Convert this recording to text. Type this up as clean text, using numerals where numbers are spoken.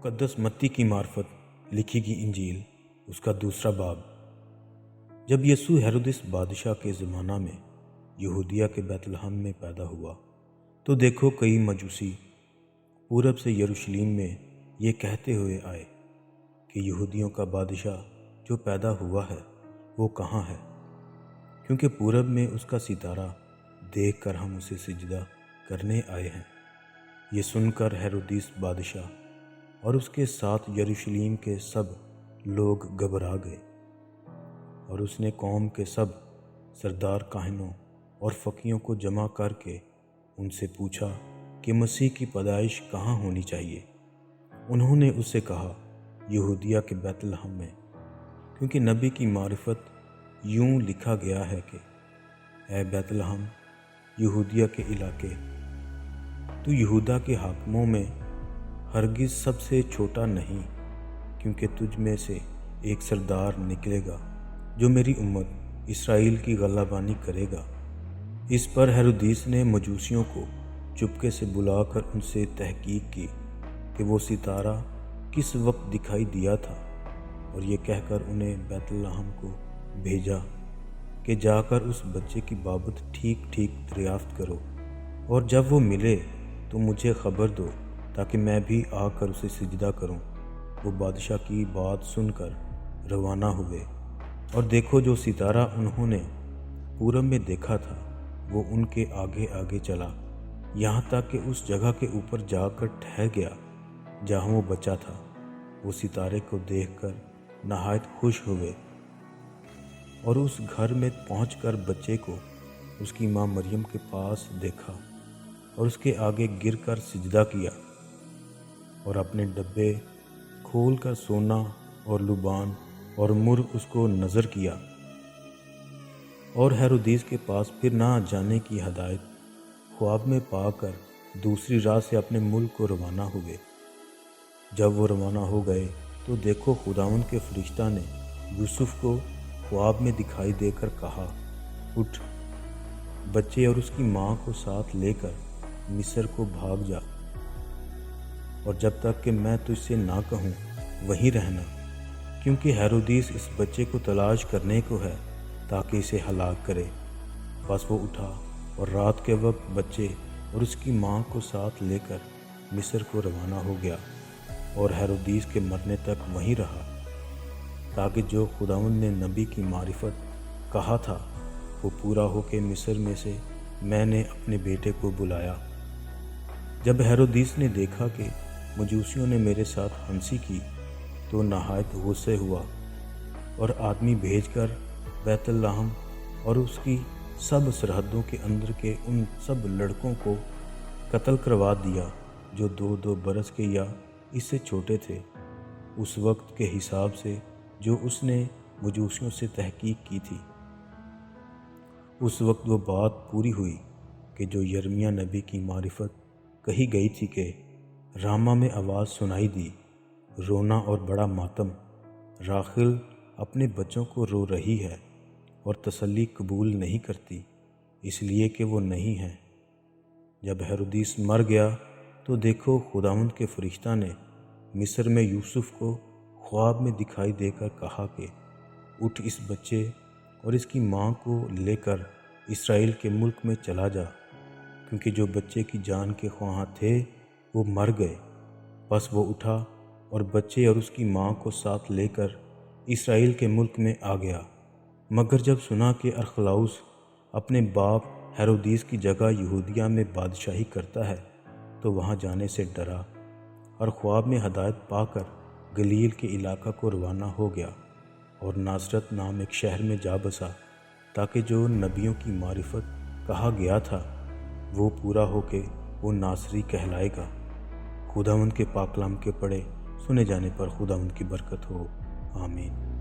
मुक़द्दस मत्ती की मार्फत लिखी गई इंजील उसका दूसरा बाब। जब यीशु हेरोदिस बादशाह के ज़माना में यहूदिया के बैतलहम में पैदा हुआ तो देखो कई मजूसी पूरब से यरूशलेम में ये कहते हुए आए कि यहूदियों का बादशाह जो पैदा हुआ है वो कहाँ है, क्योंकि पूरब में उसका सितारा देखकर हम उसे सिजदा करने आए हैं। ये सुनकर हेरोदिस बादशाह और उसके साथ यरूशलेम के सब लोग घबरा गए, और उसने कौम के सब सरदार काहिनों और फकीयों को जमा करके उनसे पूछा कि मसीह की पैदाइश कहाँ होनी चाहिए। उन्होंने उससे कहा, यहूदिया के बैतलहम में, क्योंकि नबी की मारिफत यूं लिखा गया है कि ऐ बैतलहम यहूदिया के इलाके, तू यहूदा के हाकिमों में हरगिज़ सबसे छोटा नहीं, क्योंकि तुझ में से एक सरदार निकलेगा जो मेरी उम्मत इसराइल की गलाबानी करेगा। इस पर हेरोदिस ने मजूसियों को चुपके से बुलाकर उनसे तहकीक की कि वो सितारा किस वक्त दिखाई दिया था, और ये कहकर उन्हें बैतलहम को भेजा कि जाकर उस बच्चे की बाबत ठीक ठीक दरियाफ्त करो, और जब वो मिले तो मुझे खबर दो ताकि मैं भी आकर उसे सिजदा करूं। वो बादशाह की बात सुनकर रवाना हुए, और देखो जो सितारा उन्होंने पूरब में देखा था वो उनके आगे आगे चला, यहाँ तक कि उस जगह के ऊपर जाकर ठहर गया जहाँ वो बच्चा था। वो सितारे को देखकर नहायत खुश हुए, और उस घर में पहुंचकर बच्चे को उसकी माँ मरियम के पास देखा और उसके आगे गिरकर सिजदा किया, और अपने डब्बे खोलकर सोना और लुबान और मुर उसको नज़र किया, और हेरोदिस के पास फिर ना जाने की हदायत ख्वाब में पाकर दूसरी रात से अपने मुल्क को रवाना हुए। जब वो रवाना हो गए तो देखो खुदावंद के फरिश्ता ने यूसुफ को ख्वाब में दिखाई देकर कहा, उठ, बच्चे और उसकी माँ को साथ लेकर मिस्र को भाग जा, और जब तक कि मैं तुझसे ना कहूँ वहीं रहना, क्योंकि हेरोदिस इस बच्चे को तलाश करने को है ताकि इसे हलाक करे। बस वो उठा और रात के वक्त बच्चे और उसकी माँ को साथ लेकर मिस्र को रवाना हो गया, और हेरोदिस के मरने तक वहीं रहा, ताकि जो खुदावंद ने नबी की मारिफत कहा था वो पूरा हो के मिस्र में से मैंने अपने बेटे को बुलाया। जब हेरोदिस ने देखा कि मजूसियों ने मेरे साथ हंसी की तो नहायत गुस्से हुआ, और आदमी भेजकर बैतलहम और उसकी सब सरहदों के अंदर के उन सब लड़कों को कत्ल करवा दिया जो 2-2 बरस के या इससे छोटे थे, उस वक्त के हिसाब से जो उसने मजूसियों से तहकीक की थी। उस वक्त वो बात पूरी हुई कि जो यिर्मयाह नबी की मारिफत कही गई थी कि रामा में आवाज़ सुनाई दी, रोना और बड़ा मातम, राखिल अपने बच्चों को रो रही है और तसल्ली कबूल नहीं करती, इसलिए कि वो नहीं है। जब हेरोदिस मर गया तो देखो खुदावंद के फरिश्ता ने मिस्र में यूसुफ को ख्वाब में दिखाई देकर कहा कि उठ, इस बच्चे और इसकी माँ को लेकर इसराइल के मुल्क में चला जा, क्योंकि जो बच्चे की जान के ख्वाह थे वो मर गए। बस वो उठा और बच्चे और उसकी माँ को साथ लेकर इसराइल के मुल्क में आ गया, मगर जब सुना कि अरखलाउस अपने बाप हेरोदिस की जगह यहूदिया में बादशाही करता है तो वहाँ जाने से डरा, और ख्वाब में हदायत पाकर गलील के इलाका को रवाना हो गया, और नासरत नाम एक शहर में जा बसा, ताकि जो नबियों की मारिफत कहा गया था वो पूरा होके वो नासरी कहलाएगा। खुदावंद के पाक कलाम के पढ़े सुने जाने पर खुदावंद की बरकत हो। आमीन।